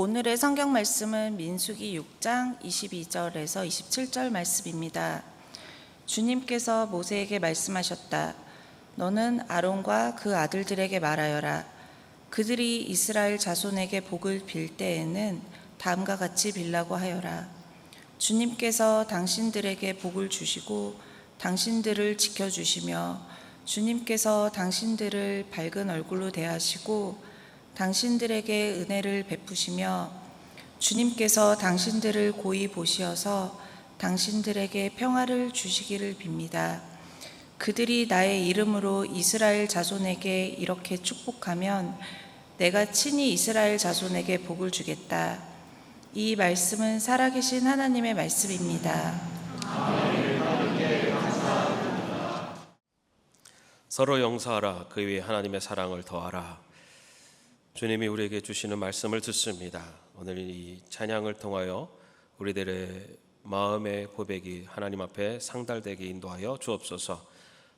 오늘의 성경 말씀은 민수기 6장 22절에서 27절 말씀입니다. 주님께서 모세에게 말씀하셨다. 너는 아론과 그 아들들에게 말하여라. 그들이 이스라엘 자손에게 복을 빌 때에는 다음과 같이 빌라고 하여라. 주님께서 당신들에게 복을 주시고 당신들을 지켜주시며 주님께서 당신들을 밝은 얼굴로 대하시고 당신들에게 은혜를 베푸시며 주님께서 당신들을 고이 보시어서 당신들에게 평화를 주시기를 빕니다. 그들이 나의 이름으로 이스라엘 자손에게 이렇게 축복하면 내가 친히 이스라엘 자손에게 복을 주겠다. 이 말씀은 살아계신 하나님의 말씀입니다. 서로 용서하라. 그 위에 하나님의 사랑을 더하라. 주님이 우리에게 주시는 말씀을 듣습니다. 오늘 이 찬양을 통하여 우리들의 마음의 고백이 하나님 앞에 상달되게 인도하여 주옵소서.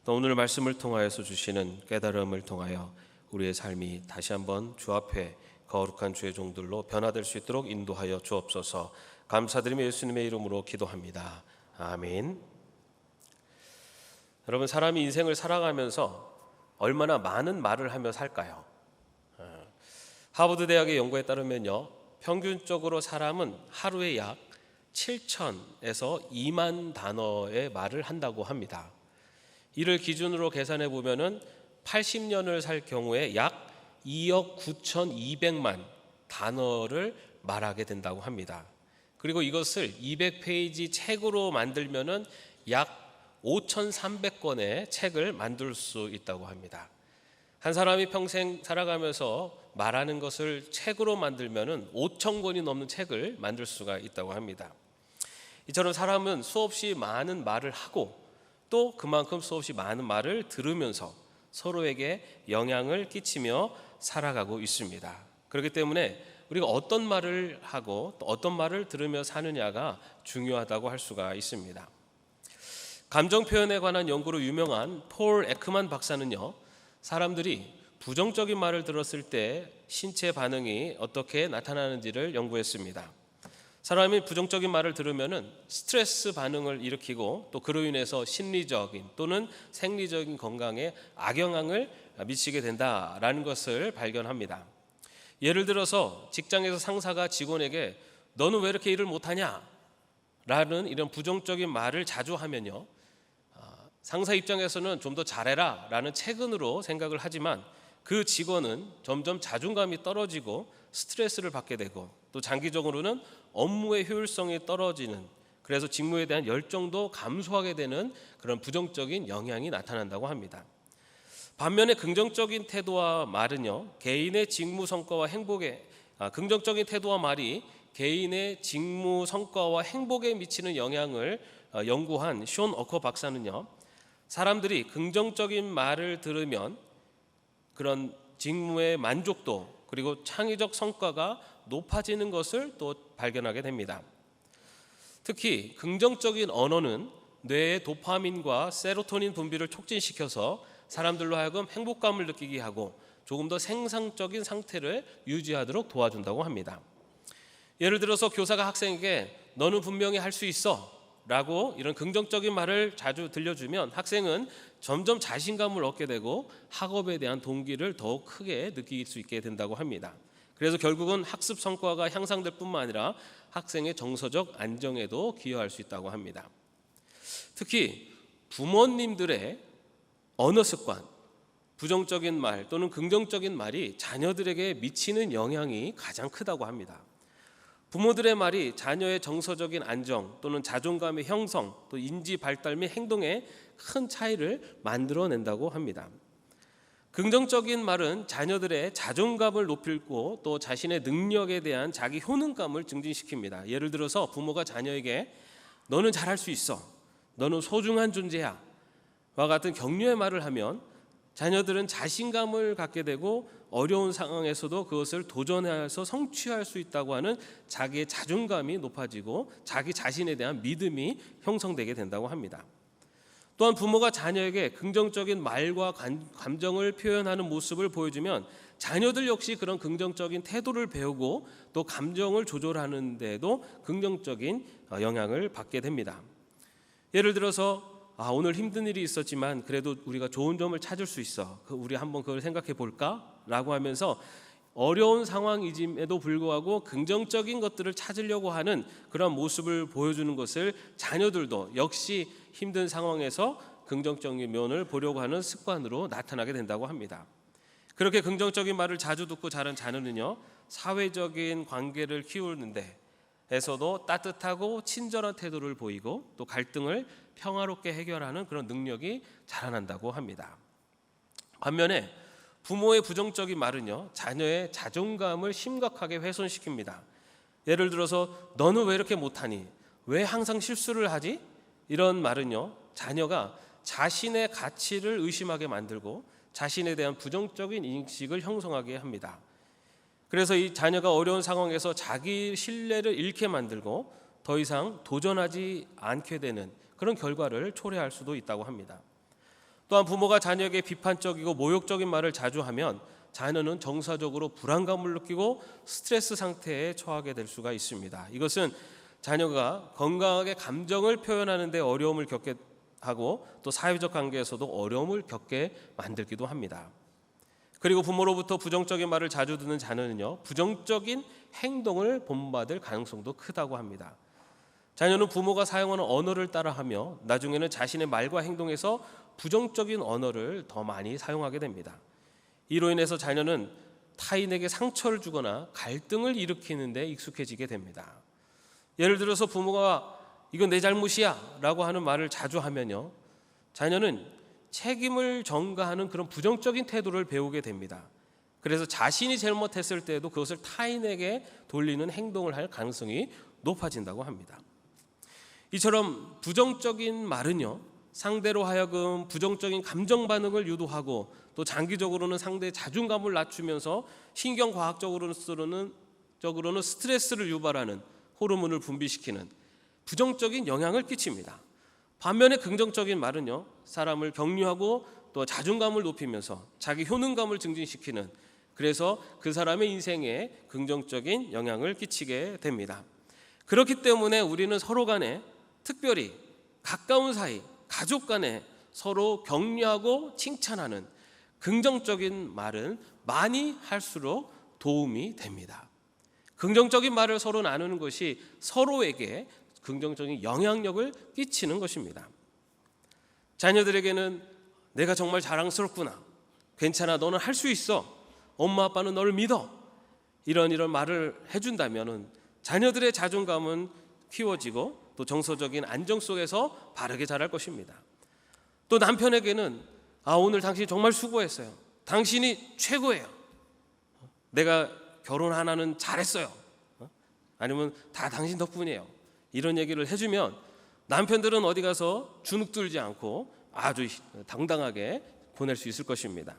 또 오늘 말씀을 통하여서 주시는 깨달음을 통하여 우리의 삶이 다시 한번 주 앞에 거룩한 주의 종들로 변화될 수 있도록 인도하여 주옵소서. 감사드리며 예수님의 이름으로 기도합니다. 아멘. 여러분, 사람이 인생을 살아가면서 얼마나 많은 말을 하며 살까요? 하버드 대학의 연구에 따르면요, 평균적으로 사람은 하루에 약 7,000에서 2만 단어의 말을 한다고 합니다. 이를 기준으로 계산해 보면은 80년을 살 경우에 약 2억 9,200만 단어를 말하게 된다고 합니다. 그리고 이것을 200페이지 책으로 만들면은 약 5,300권의 책을 만들 수 있다고 합니다. 한 사람이 평생 살아가면서 말하는 것을 책으로 만들면은 5,000권이 넘는 책을 만들 수가 있다고 합니다. 이처럼 사람은 수없이 많은 말을 하고 또 그만큼 수없이 많은 말을 들으면서 서로에게 영향을 끼치며 살아가고 있습니다. 그렇기 때문에 우리가 어떤 말을 하고 또 어떤 말을 들으며 사느냐가 중요하다고 할 수가 있습니다. 감정 표현에 관한 연구로 유명한 폴 에크만 박사는요, 사람들이 부정적인 말을 들었을 때 신체 반응이 어떻게 나타나는지를 연구했습니다. 사람이 부정적인 말을 들으면은 스트레스 반응을 일으키고 또 그로 인해서 심리적인 또는 생리적인 건강에 악영향을 미치게 된다라는 것을 발견합니다. 예를 들어서 직장에서 상사가 직원에게 너는 왜 이렇게 일을 못하냐? 라는 이런 부정적인 말을 자주 하면요, 상사 입장에서는 좀 더 잘해라 라는 체근으로 생각을 하지만 그 직원은 점점 자존감이 떨어지고 스트레스를 받게 되고 또 장기적으로는 업무의 효율성이 떨어지는, 그래서 직무에 대한 열정도 감소하게 되는 그런 부정적인 영향이 나타난다고 합니다. 반면에 긍정적인 태도와 말은요, 개인의 직무 성과와 행복에 긍정적인 태도와 말이 개인의 직무 성과와 행복에 미치는 영향을 연구한 숀 어커 박사는요, 사람들이 긍정적인 말을 들으면 그런 직무의 만족도 그리고 창의적 성과가 높아지는 것을 또 발견하게 됩니다. 특히 긍정적인 언어는 뇌의 도파민과 세로토닌 분비를 촉진시켜서 사람들로 하여금 행복감을 느끼게 하고 조금 더 생산적인 상태를 유지하도록 도와준다고 합니다. 예를 들어서 교사가 학생에게 너는 분명히 할 수 있어 라고 이런 긍정적인 말을 자주 들려주면 학생은 점점 자신감을 얻게 되고 학업에 대한 동기를 더욱 크게 느낄 수 있게 된다고 합니다. 그래서 결국은 학습 성과가 향상될 뿐만 아니라 학생의 정서적 안정에도 기여할 수 있다고 합니다. 특히 부모님들의 언어 습관, 부정적인 말 또는 긍정적인 말이 자녀들에게 미치는 영향이 가장 크다고 합니다. 부모들의 말이 자녀의 정서적인 안정 또는 자존감의 형성 또 인지 발달 및 행동에 큰 차이를 만들어낸다고 합니다. 긍정적인 말은 자녀들의 자존감을 높이고 또 자신의 능력에 대한 자기 효능감을 증진시킵니다. 예를 들어서 부모가 자녀에게 너는 잘할 수 있어, 너는 소중한 존재야 와 같은 격려의 말을 하면 자녀들은 자신감을 갖게 되고 어려운 상황에서도 그것을 도전해서 성취할 수 있다고 하는 자기의 자존감이 높아지고 자기 자신에 대한 믿음이 형성되게 된다고 합니다. 또한 부모가 자녀에게 긍정적인 말과 감정을 표현하는 모습을 보여주면 자녀들 역시 그런 긍정적인 태도를 배우고 또 감정을 조절하는 데도 긍정적인 영향을 받게 됩니다. 예를 들어서 오늘 힘든 일이 있었지만 그래도 우리가 좋은 점을 찾을 수 있어. 우리 한번 그걸 생각해 볼까? 라고 하면서 어려운 상황임에도 불구하고 긍정적인 것들을 찾으려고 하는 그런 모습을 보여주는 것을 자녀들도 역시 힘든 상황에서 긍정적인 면을 보려고 하는 습관으로 나타나게 된다고 합니다. 그렇게 긍정적인 말을 자주 듣고 자란 자녀는요, 사회적인 관계를 키우는데 에서도 따뜻하고 친절한 태도를 보이고 또 갈등을 평화롭게 해결하는 그런 능력이 자라난다고 합니다. 반면에 부모의 부정적인 말은요, 자녀의 자존감을 심각하게 훼손시킵니다. 예를 들어서 너는 왜 이렇게 못하니? 왜 항상 실수를 하지? 이런 말은요, 자녀가 자신의 가치를 의심하게 만들고 자신에 대한 부정적인 인식을 형성하게 합니다. 그래서 이 자녀가 어려운 상황에서 자기 신뢰를 잃게 만들고 더 이상 도전하지 않게 되는 그런 결과를 초래할 수도 있다고 합니다. 또한 부모가 자녀에게 비판적이고 모욕적인 말을 자주 하면 자녀는 정서적으로 불안감을 느끼고 스트레스 상태에 처하게 될 수가 있습니다. 이것은 자녀가 건강하게 감정을 표현하는 데 어려움을 겪게 하고 또 사회적 관계에서도 어려움을 겪게 만들기도 합니다. 그리고 부모로부터 부정적인 말을 자주 듣는 자녀는요, 부정적인 행동을 본받을 가능성도 크다고 합니다. 자녀는 부모가 사용하는 언어를 따라하며 나중에는 자신의 말과 행동에서 부정적인 언어를 더 많이 사용하게 됩니다. 이로 인해서 자녀는 타인에게 상처를 주거나 갈등을 일으키는 데 익숙해지게 됩니다. 예를 들어서 부모가 이건 내 잘못이야 라고 하는 말을 자주 하면요, 자녀는 책임을 전가하는 그런 부정적인 태도를 배우게 됩니다. 그래서 자신이 잘못했을 때에도 그것을 타인에게 돌리는 행동을 할 가능성이 높아진다고 합니다. 이처럼 부정적인 말은요, 상대로 하여금 부정적인 감정 반응을 유도하고 또 장기적으로는 상대의 자존감을 낮추면서 신경과학적으로는 스트레스를 유발하는 호르몬을 분비시키는 부정적인 영향을 끼칩니다. 반면에 긍정적인 말은요, 사람을 격려하고 또 자존감을 높이면서 자기 효능감을 증진시키는, 그래서 그 사람의 인생에 긍정적인 영향을 끼치게 됩니다. 그렇기 때문에 우리는 서로 간에, 특별히 가까운 사이, 가족 간에 서로 격려하고 칭찬하는 긍정적인 말은 많이 할수록 도움이 됩니다. 긍정적인 말을 서로 나누는 것이 서로에게 긍정적인 영향력을 끼치는 것입니다. 자녀들에게는 내가 정말 자랑스럽구나, 괜찮아, 너는 할 수 있어, 엄마 아빠는 너를 믿어, 이런 말을 해준다면 자녀들의 자존감은 키워지고 또 정서적인 안정 속에서 바르게 자랄 것입니다. 또 남편에게는 오늘 당신 정말 수고했어요, 당신이 최고예요, 내가 결혼 하나는 잘했어요, 아니면 다 당신 덕분이에요, 이런 얘기를 해주면 남편들은 어디 가서 주눅들지 않고 아주 당당하게 보낼 수 있을 것입니다.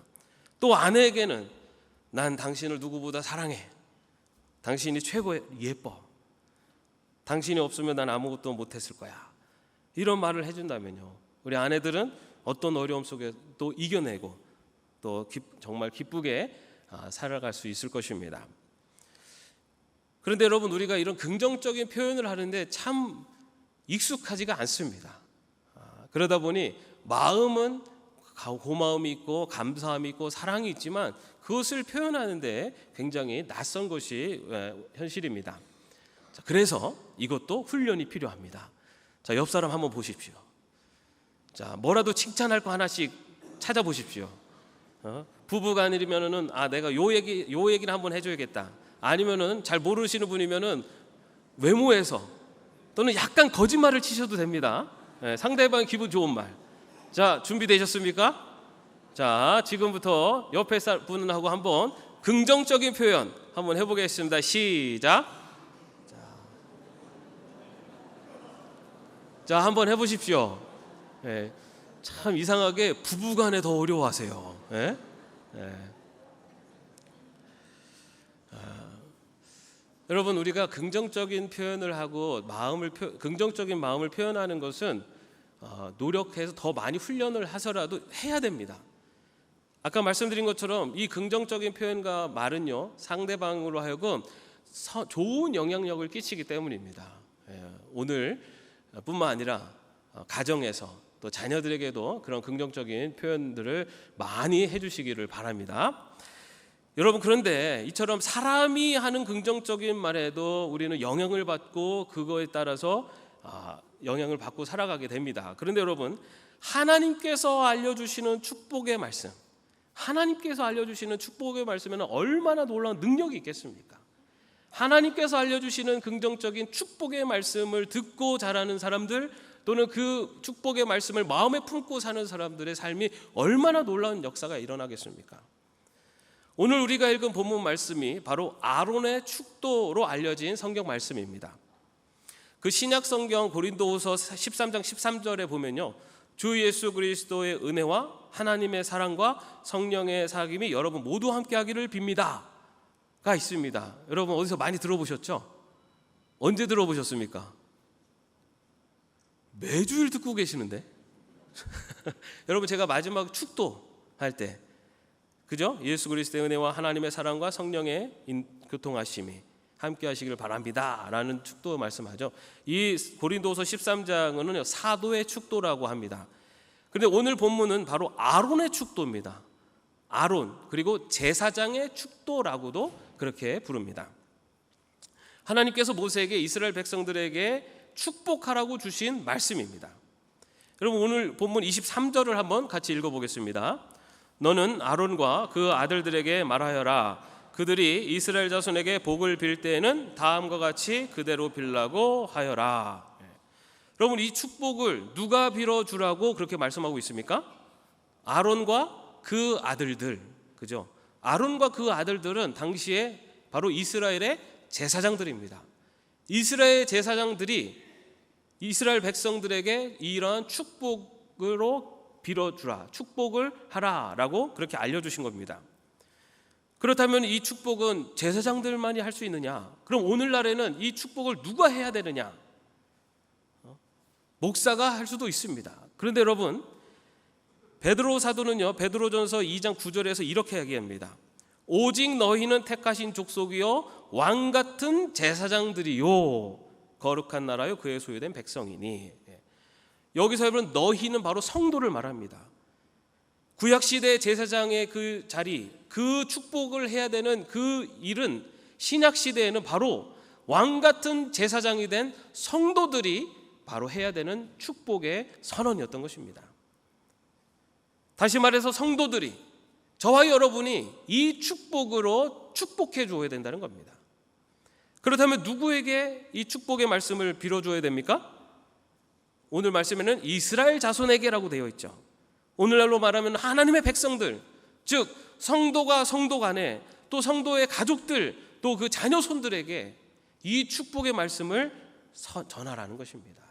또 아내에게는 난 당신을 누구보다 사랑해, 당신이 최고에 예뻐, 당신이 없으면 난 아무것도 못했을 거야, 이런 말을 해준다면요, 우리 아내들은 어떤 어려움 속에 또 이겨내고 또 정말 기쁘게 살아갈 수 있을 것입니다. 그런데 여러분, 우리가 이런 긍정적인 표현을 하는데 참 익숙하지가 않습니다. 그러다 보니 마음은 고마움이 있고 감사함이 있고 사랑이 있지만 그것을 표현하는데 굉장히 낯선 것이 현실입니다. 그래서 이것도 훈련이 필요합니다. 자, 옆 사람 한번 보십시오. 자, 뭐라도 칭찬할 거 하나씩 찾아보십시오. 부부간이면은 내가 요 얘기를 한번 해줘야겠다. 아니면은 잘 모르시는 분이면은 외모에서 또는 약간 거짓말을 치셔도 됩니다. 상대방 기분 좋은 말. 자, 준비되셨습니까? 자, 지금부터 옆에 분하고 한번 긍정적인 표현 한번 해보겠습니다. 시작. 자, 한번 해보십시오. 참 이상하게 부부간에 더 어려워하세요. 여러분, 우리가 긍정적인 표현을 하고 긍정적인 마음을 표현하는 것은 노력해서 더 많이 훈련을 해서라도 해야 됩니다. 아까 말씀드린 것처럼 이 긍정적인 표현과 말은요, 상대방으로 하여금 좋은 영향력을 끼치기 때문입니다. 오늘 뿐만 아니라 가정에서 또 자녀들에게도 그런 긍정적인 표현들을 많이 해주시기를 바랍니다. 여러분, 그런데 이처럼 사람이 하는 긍정적인 말에도 우리는 영향을 받고 그거에 따라서 영향을 받고 살아가게 됩니다. 그런데 여러분, 하나님께서 알려주시는 축복의 말씀, 하나님께서 알려주시는 축복의 말씀에는 얼마나 놀라운 능력이 있겠습니까? 하나님께서 알려주시는 긍정적인 축복의 말씀을 듣고 자라는 사람들, 또는 그 축복의 말씀을 마음에 품고 사는 사람들의 삶이 얼마나 놀라운 역사가 일어나겠습니까? 오늘 우리가 읽은 본문 말씀이 바로 아론의 축도로 알려진 성경 말씀입니다. 그 신약 성경 고린도후서 13장 13절에 보면요, 주 예수 그리스도의 은혜와 하나님의 사랑과 성령의 사귐이 여러분 모두 함께하기를 빕니다 가 있습니다. 여러분 어디서 많이 들어보셨죠? 언제 들어보셨습니까? 매주일 듣고 계시는데 여러분, 제가 마지막 축도 할 때, 그죠? 예수 그리스도의 은혜와 하나님의 사랑과 성령의 교통하심이 함께 하시기를 바랍니다 라는 축도 말씀하죠. 이 고린도서 13장은 사도의 축도라고 합니다. 그런데 오늘 본문은 바로 아론의 축도입니다. 아론, 그리고 제사장의 축도라고도 그렇게 부릅니다. 하나님께서 모세에게 이스라엘 백성들에게 축복하라고 주신 말씀입니다. 여러분, 오늘 본문 23절을 한번 같이 읽어보겠습니다. 너는 아론과 그 아들들에게 말하여라. 그들이 이스라엘 자손에게 복을 빌 때에는 다음과 같이 그대로 빌라고 하여라. 여러분, 이 축복을 누가 빌어주라고 그렇게 말씀하고 있습니까? 아론과 그 아들들, 그죠? 아론과 그 아들들은 당시에 바로 이스라엘의 제사장들입니다. 이스라엘 제사장들이 이스라엘 백성들에게 이러한 축복으로 빌어주라, 축복을 하라라고 그렇게 알려주신 겁니다. 그렇다면 이 축복은 제사장들만이 할 수 있느냐? 그럼 오늘날에는 이 축복을 누가 해야 되느냐? 목사가 할 수도 있습니다. 그런데 여러분, 베드로 사도는요, 베드로전서 2장 9절에서 이렇게 얘기합니다. 오직 너희는 택하신 족속이요 왕같은 제사장들이요 거룩한 나라요 그의 소유된 백성이니. 여기서 여러분, 너희는 바로 성도를 말합니다. 구약시대 제사장의 그 자리, 그 축복을 해야 되는 그 일은 신약시대에는 바로 왕같은 제사장이 된 성도들이 바로 해야 되는 축복의 선언이었던 것입니다. 다시 말해서 성도들이, 저와 여러분이 이 축복으로 축복해 줘야 된다는 겁니다. 그렇다면 누구에게 이 축복의 말씀을 빌어줘야 됩니까? 오늘 말씀에는 이스라엘 자손에게라고 되어 있죠. 오늘날로 말하면 하나님의 백성들, 즉 성도가 성도 간에, 또 성도의 가족들, 또 그 자녀 손들에게 이 축복의 말씀을 전하라는 것입니다.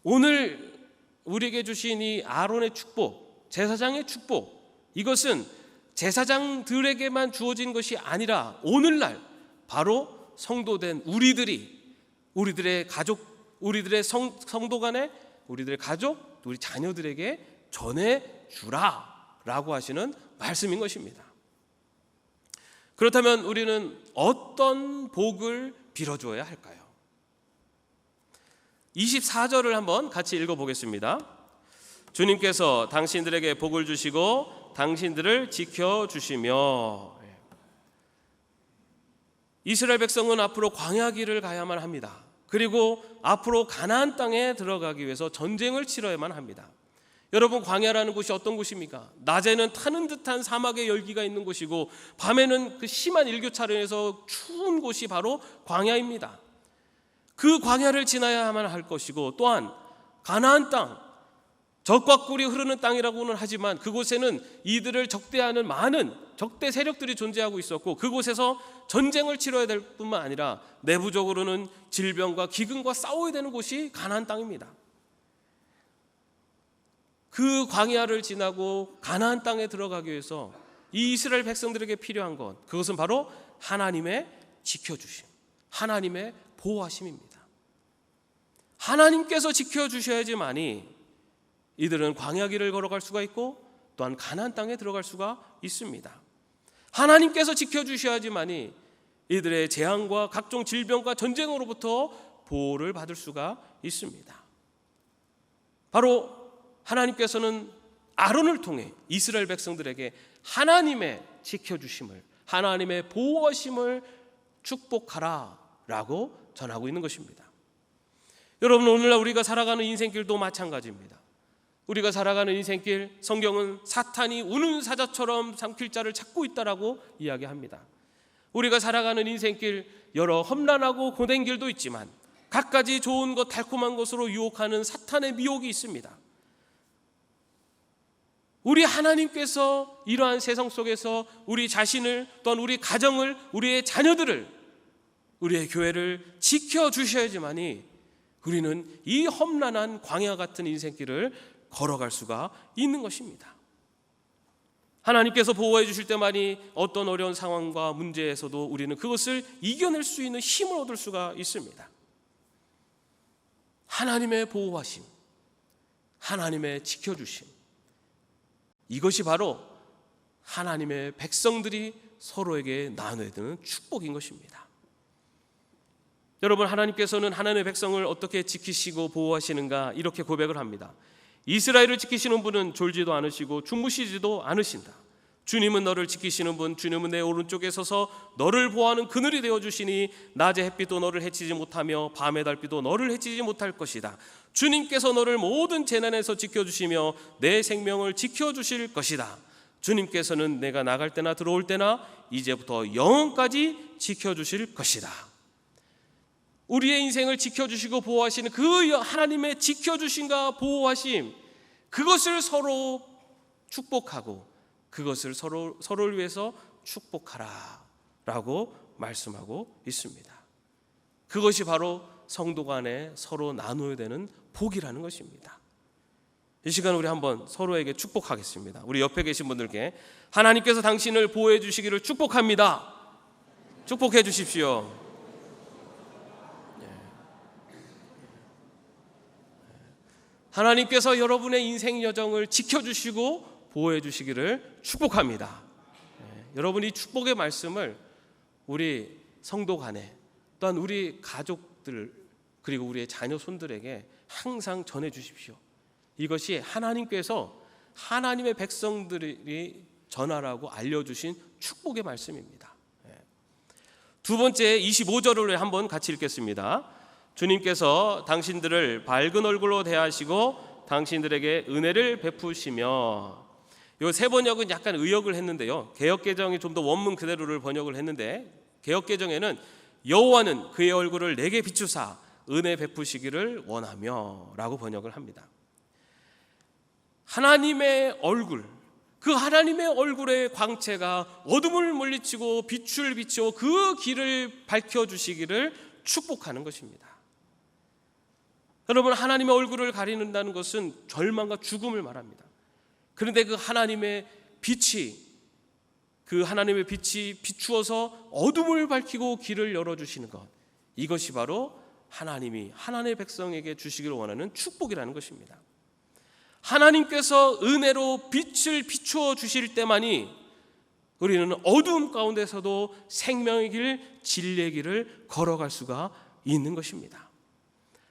오늘 우리에게 주신 이 아론의 축복, 제사장의 축복, 이것은 제사장들에게만 주어진 것이 아니라 오늘날 바로 성도된 우리들의 가족, 우리들의 성도 간에, 우리들의 가족, 우리 자녀들에게 전해주라라고 하시는 말씀인 것입니다. 그렇다면 우리는 어떤 복을 빌어줘야 할까요? 24절을 한번 같이 읽어보겠습니다. 주님께서 당신들에게 복을 주시고 당신들을 지켜주시며. 이스라엘 백성은 앞으로 광야길을 가야만 합니다. 그리고 앞으로 가나안 땅에 들어가기 위해서 전쟁을 치러야만 합니다. 여러분, 광야라는 곳이 어떤 곳입니까? 낮에는 타는 듯한 사막의 열기가 있는 곳이고 밤에는 그 심한 일교차로에서 추운 곳이 바로 광야입니다. 그 광야를 지나야만 할 것이고, 또한 가나안 땅, 젖과 꿀이 흐르는 땅이라고는 하지만 그곳에는 이들을 적대하는 많은 적대 세력들이 존재하고 있었고, 그곳에서 전쟁을 치러야 될 뿐만 아니라 내부적으로는 질병과 기근과 싸워야 되는 곳이 가나안 땅입니다. 그 광야를 지나고 가나안 땅에 들어가기 위해서 이 이스라엘 백성들에게 필요한 것, 그것은 바로 하나님의 지켜주심, 하나님의 보호하심입니다. 하나님께서 지켜주셔야지만이 이들은 광야길을 걸어갈 수가 있고, 또한 가나안 땅에 들어갈 수가 있습니다. 하나님께서 지켜주셔야지만이 이들의 재앙과 각종 질병과 전쟁으로부터 보호를 받을 수가 있습니다. 바로 하나님께서는 아론을 통해 이스라엘 백성들에게 하나님의 지켜주심을, 하나님의 보호하심을 축복하라 라고 전하고 있는 것입니다. 여러분, 오늘날 우리가 살아가는 인생길도 마찬가지입니다. 우리가 살아가는 인생길, 성경은 사탄이 우는 사자처럼 삼킬자를 찾고 있다라고 이야기합니다. 우리가 살아가는 인생길, 여러 험난하고 고된 길도 있지만 갖가지 좋은 것, 달콤한 것으로 유혹하는 사탄의 미혹이 있습니다. 우리 하나님께서 이러한 세상 속에서 우리 자신을, 또한 우리 가정을, 우리의 자녀들을, 우리의 교회를 지켜주셔야지만이 우리는 이 험난한 광야 같은 인생길을 걸어갈 수가 있는 것입니다. 하나님께서 보호해 주실 때만이 어떤 어려운 상황과 문제에서도 우리는 그것을 이겨낼 수 있는 힘을 얻을 수가 있습니다. 하나님의 보호하심, 하나님의 지켜주심, 이것이 바로 하나님의 백성들이 서로에게 나눠야 되는 축복인 것입니다. 여러분, 하나님께서는 하나님의 백성을 어떻게 지키시고 보호하시는가 이렇게 고백을 합니다. 이스라엘을 지키시는 분은 졸지도 않으시고 주무시지도 않으신다. 주님은 너를 지키시는 분, 주님은 내 오른쪽에 서서 너를 보호하는 그늘이 되어주시니 낮의 햇빛도 너를 해치지 못하며 밤의 달빛도 너를 해치지 못할 것이다. 주님께서 너를 모든 재난에서 지켜주시며 내 생명을 지켜주실 것이다. 주님께서는 내가 나갈 때나 들어올 때나 이제부터 영원까지 지켜주실 것이다. 우리의 인생을 지켜주시고 보호하시는 그 하나님의 지켜주심과 보호하심, 그것을 서로 축복하고 그것을 서로를 위해서 축복하라 라고 말씀하고 있습니다. 그것이 바로 성도 간에 서로 나눠야 되는 복이라는 것입니다. 이 시간 우리 한번 서로에게 축복하겠습니다. 우리 옆에 계신 분들께 하나님께서 당신을 보호해 주시기를 축복합니다. 축복해 주십시오. 하나님께서 여러분의 인생 여정을 지켜주시고 보호해 주시기를 축복합니다. 여러분이 축복의 말씀을 우리 성도 간에, 또한 우리 가족들, 그리고 우리의 자녀 손들에게 항상 전해 주십시오. 이것이 하나님께서 하나님의 백성들이 전하라고 알려주신 축복의 말씀입니다. 두 번째 25절을 한번 같이 읽겠습니다. 주님께서 당신들을 밝은 얼굴로 대하시고 당신들에게 은혜를 베푸시며, 이 세 번역은 약간 의역을 했는데요, 개역개정이 좀 더 원문 그대로를 번역을 했는데, 개역개정에는 여호와는 그의 얼굴을 내게 비추사 은혜 베푸시기를 원하며 라고 번역을 합니다. 하나님의 얼굴, 그 하나님의 얼굴의 광채가 어둠을 물리치고 빛을 비추어 그 길을 밝혀주시기를 축복하는 것입니다. 여러분, 하나님의 얼굴을 가리는다는 것은 절망과 죽음을 말합니다. 그런데 그 하나님의 빛이 비추어서 어둠을 밝히고 길을 열어주시는 것, 이것이 바로 하나님이 하나님의 백성에게 주시기를 원하는 축복이라는 것입니다. 하나님께서 은혜로 빛을 비추어 주실 때만이 우리는 어두움 가운데서도 생명의 길, 진리의 길을 걸어갈 수가 있는 것입니다.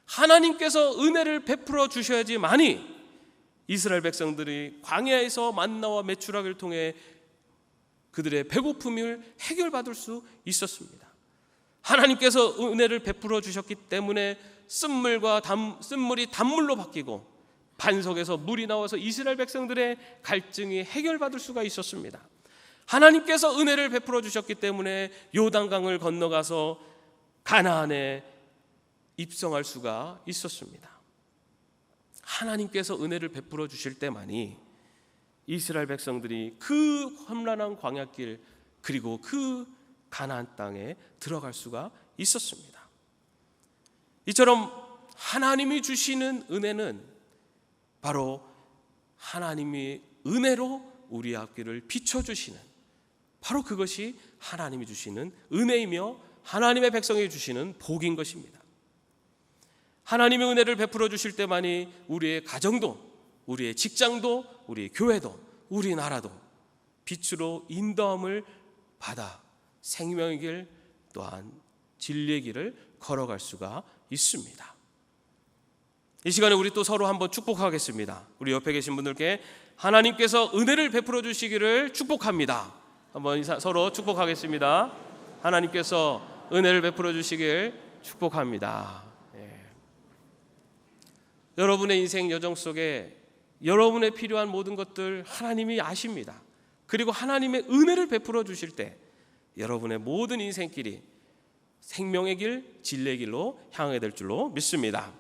하나님께서 은혜를 베풀어 주셔야지만이 이스라엘 백성들이 광야에서 만나와 메추라기를 통해 그들의 배고픔을 해결받을 수 있었습니다. 하나님께서 은혜를 베풀어 주셨기 때문에 쓴물이 단물로 바뀌고 반석에서 물이 나와서 이스라엘 백성들의 갈증이 해결받을 수가 있었습니다. 하나님께서 은혜를 베풀어 주셨기 때문에 요단강을 건너가서 가나안에 입성할 수가 있었습니다. 하나님께서 은혜를 베풀어 주실 때만이 이스라엘 백성들이 그 험난한 광야길, 그리고 그 가나안 땅에 들어갈 수가 있었습니다. 이처럼 하나님이 주시는 은혜는 바로 하나님이 은혜로 우리 앞길을 비춰주시는, 바로 그것이 하나님이 주시는 은혜이며 하나님의 백성에게 주시는 복인 것입니다. 하나님의 은혜를 베풀어 주실 때만이 우리의 가정도, 우리의 직장도, 우리의 교회도, 우리나라도 빛으로 인도함을 받아 생명의 길 또한 진리의 길을 걸어갈 수가 있습니다. 이 시간에 우리 또 서로 한번 축복하겠습니다. 우리 옆에 계신 분들께 하나님께서 은혜를 베풀어 주시기를 축복합니다. 한번 서로 축복하겠습니다. 하나님께서 은혜를 베풀어 주시길 축복합니다. 여러분의 인생 여정 속에 여러분의 필요한 모든 것들 하나님이 아십니다. 그리고 하나님의 은혜를 베풀어 주실 때 여러분의 모든 인생길이 생명의 길, 진리의 길로 향하게 될 줄로 믿습니다.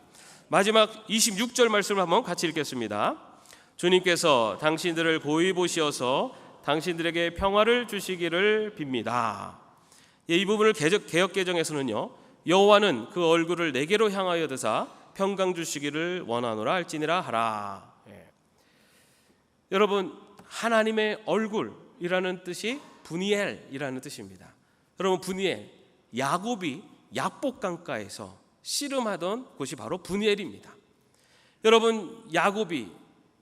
마지막 26절 말씀을 한번 같이 읽겠습니다. 주님께서 당신들을 고이 보시어서 당신들에게 평화를 주시기를 빕니다. 이 부분을 개역개정에서는요, 여호와는 그 얼굴을 내게로 향하여 드사 평강 주시기를 원하노라 할지니라 하라. 여러분, 하나님의 얼굴이라는 뜻이 분이엘이라는 뜻입니다. 여러분, 분이엘, 야곱이 약복강가에서 씨름하던 곳이 바로 분이엘입니다. 여러분, 야곱이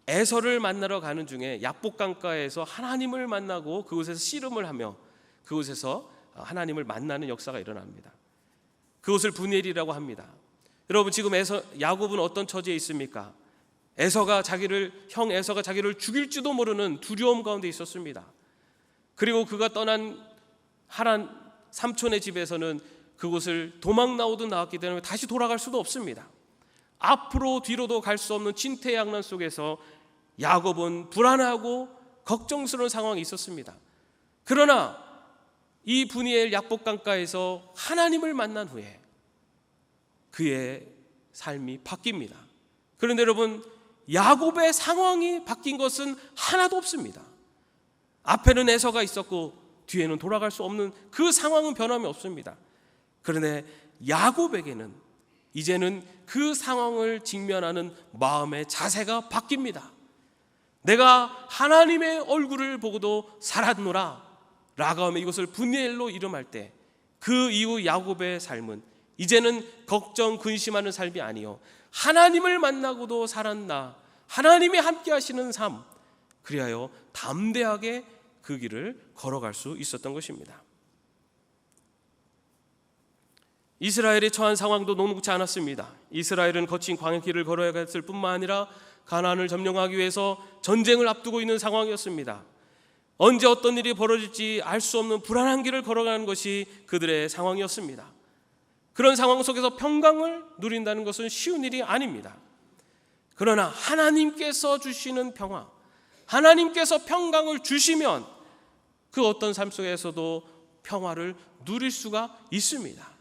에서를 만나러 가는 중에 약복강가에서 하나님을 만나고 그곳에서 씨름을 하며 그곳에서 하나님을 만나는 역사가 일어납니다. 그곳을 분이엘이라고 합니다. 여러분, 지금 야곱은 어떤 처지에 있습니까? 형 에서가 자기를 죽일지도 모르는 두려움 가운데 있었습니다. 그리고 그가 떠난 하란 삼촌의 집에서는 그곳을 도망 나오듯 나왔기 때문에 다시 돌아갈 수도 없습니다. 앞으로 뒤로도 갈 수 없는 진퇴양난 속에서 야곱은 불안하고 걱정스러운 상황이 있었습니다. 그러나 이 분이엘 약복강가에서 하나님을 만난 후에 그의 삶이 바뀝니다. 그런데 여러분, 야곱의 상황이 바뀐 것은 하나도 없습니다. 앞에는 에서가 있었고 뒤에는 돌아갈 수 없는 그 상황은 변함이 없습니다. 그런데 야곱에게는 이제는 그 상황을 직면하는 마음의 자세가 바뀝니다. 내가 하나님의 얼굴을 보고도 살았노라 라고 하며 이것을 분이엘로 이름할 때 그 이후 야곱의 삶은 이제는 걱정 근심하는 삶이 아니요, 하나님을 만나고도 살았나, 하나님이 함께 하시는 삶, 그리하여 담대하게 그 길을 걸어갈 수 있었던 것입니다. 이스라엘이 처한 상황도 녹록지 않았습니다. 이스라엘은 거친 광야길을 걸어야 했을 뿐만 아니라 가나안을 점령하기 위해서 전쟁을 앞두고 있는 상황이었습니다. 언제 어떤 일이 벌어질지 알 수 없는 불안한 길을 걸어가는 것이 그들의 상황이었습니다. 그런 상황 속에서 평강을 누린다는 것은 쉬운 일이 아닙니다. 그러나 하나님께서 주시는 평화, 하나님께서 평강을 주시면 그 어떤 삶 속에서도 평화를 누릴 수가 있습니다.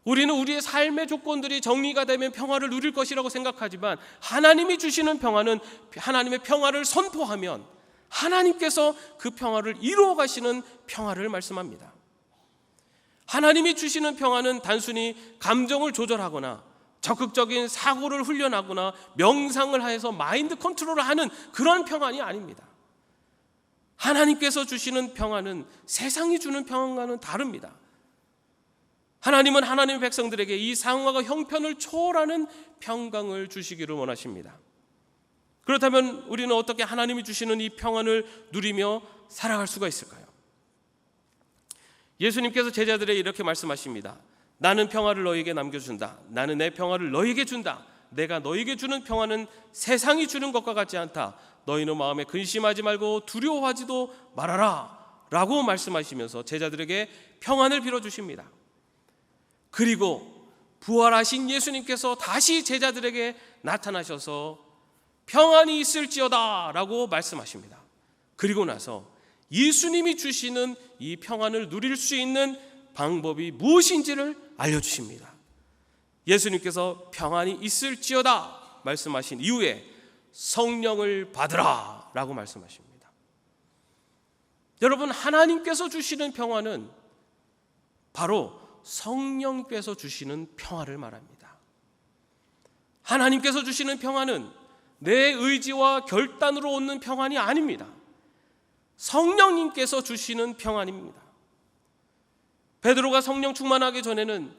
우리는 우리의 삶의 조건들이 정리가 되면 평화를 누릴 것이라고 생각하지만 하나님이 주시는 평화는 하나님의 평화를 선포하면 하나님께서 그 평화를 이루어 가시는 평화를 말씀합니다. 하나님이 주시는 평화는 단순히 감정을 조절하거나 적극적인 사고를 훈련하거나 명상을 해서 마인드 컨트롤을 하는 그런 평안이 아닙니다. 하나님께서 주시는 평안은 세상이 주는 평안과는 다릅니다. 하나님은 하나님의 백성들에게 이 상황과 형편을 초월하는 평강을 주시기를 원하십니다. 그렇다면 우리는 어떻게 하나님이 주시는 이 평안을 누리며 살아갈 수가 있을까요? 예수님께서 제자들에게 이렇게 말씀하십니다. 나는 평화를 너희에게 남겨준다. 나는 내 평화를 너희에게 준다. 내가 너희에게 주는 평화는 세상이 주는 것과 같지 않다. 너희는 마음에 근심하지 말고 두려워하지도 말아라 라고 말씀하시면서 제자들에게 평안을 빌어주십니다. 그리고 부활하신 예수님께서 다시 제자들에게 나타나셔서 평안이 있을지어다 라고 말씀하십니다. 그리고 나서 예수님이 주시는 이 평안을 누릴 수 있는 방법이 무엇인지를 알려주십니다. 예수님께서 평안이 있을지어다 말씀하신 이후에 성령을 받으라 라고 말씀하십니다. 여러분, 하나님께서 주시는 평안은 바로 성령께서 주시는 평화를 말합니다. 하나님께서 주시는 평안은 내 의지와 결단으로 얻는 평안이 아닙니다. 성령님께서 주시는 평안입니다. 베드로가 성령 충만하기 전에는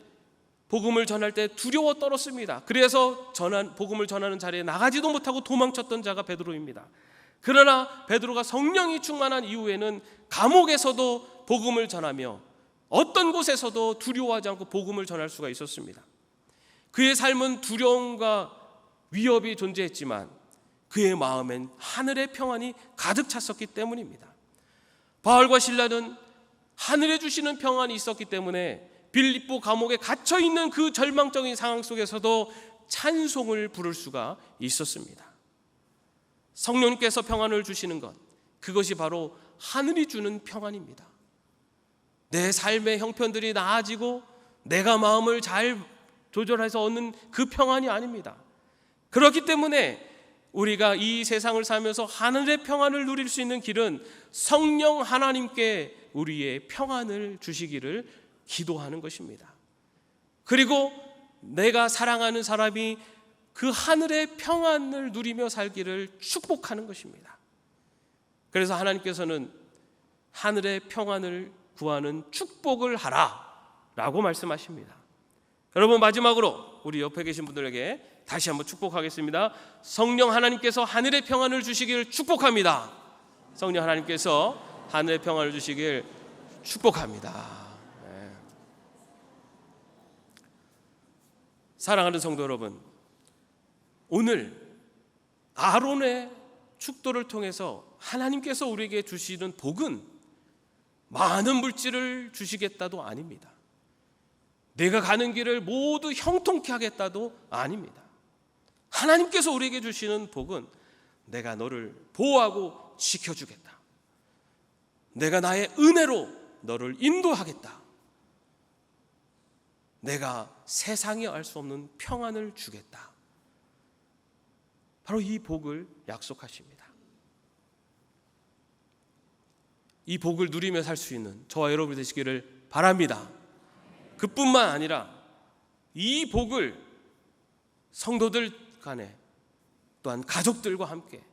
복음을 전할 때 두려워 떨었습니다. 그래서 복음을 전하는 자리에 나가지도 못하고 도망쳤던 자가 베드로입니다. 그러나 베드로가 성령이 충만한 이후에는 감옥에서도 복음을 전하며 어떤 곳에서도 두려워하지 않고 복음을 전할 수가 있었습니다. 그의 삶은 두려움과 위협이 존재했지만 그의 마음엔 하늘의 평안이 가득 찼었기 때문입니다. 바울과 실라는 하늘에 주시는 평안이 있었기 때문에 빌립보 감옥에 갇혀 있는 그 절망적인 상황 속에서도 찬송을 부를 수가 있었습니다. 성령께서 평안을 주시는 것, 그것이 바로 하늘이 주는 평안입니다. 내 삶의 형편들이 나아지고 내가 마음을 잘 조절해서 얻는 그 평안이 아닙니다. 그렇기 때문에 우리가 이 세상을 살면서 하늘의 평안을 누릴 수 있는 길은 성령 하나님께 우리의 평안을 주시기를 기도하는 것입니다. 그리고 내가 사랑하는 사람이 그 하늘의 평안을 누리며 살기를 축복하는 것입니다. 그래서 하나님께서는 하늘의 평안을 구하는 축복을 하라라고 말씀하십니다. 여러분, 마지막으로 우리 옆에 계신 분들에게 다시 한번 축복하겠습니다. 성령 하나님께서 하늘의 평안을 주시길 축복합니다. 성령 하나님께서 하늘의 평안을 주시길 축복합니다. 네. 사랑하는 성도 여러분, 오늘 아론의 축도를 통해서 하나님께서 우리에게 주시는 복은 많은 물질을 주시겠다도 아닙니다. 내가 가는 길을 모두 형통케 하겠다도 아닙니다. 하나님께서 우리에게 주시는 복은 내가 너를 보호하고 지켜주겠다. 내가 나의 은혜로 너를 인도하겠다. 내가 세상이 알 수 없는 평안을 주겠다. 바로 이 복을 약속하십니다. 이 복을 누리며 살 수 있는 저와 여러분이 되시기를 바랍니다. 그뿐만 아니라 이 복을 성도들 간에 또한 가족들과 함께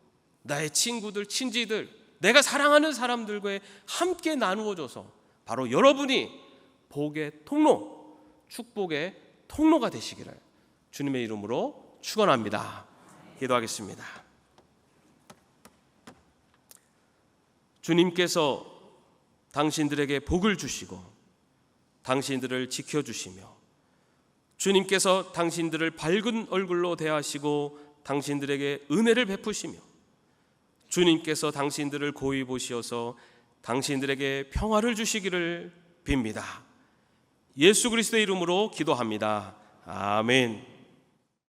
나의 친구들, 친지들, 내가 사랑하는 사람들과 함께 나누어줘서 바로 여러분이 복의 통로, 축복의 통로가 되시기를 주님의 이름으로 축원합니다. 기도하겠습니다. 주님께서 당신들에게 복을 주시고 당신들을 지켜주시며 주님께서 당신들을 밝은 얼굴로 대하시고 당신들에게 은혜를 베푸시며 주님께서 당신들을 고이 보시어서 당신들에게 평화를 주시기를 빕니다. 예수 그리스도의 이름으로 기도합니다. 아멘.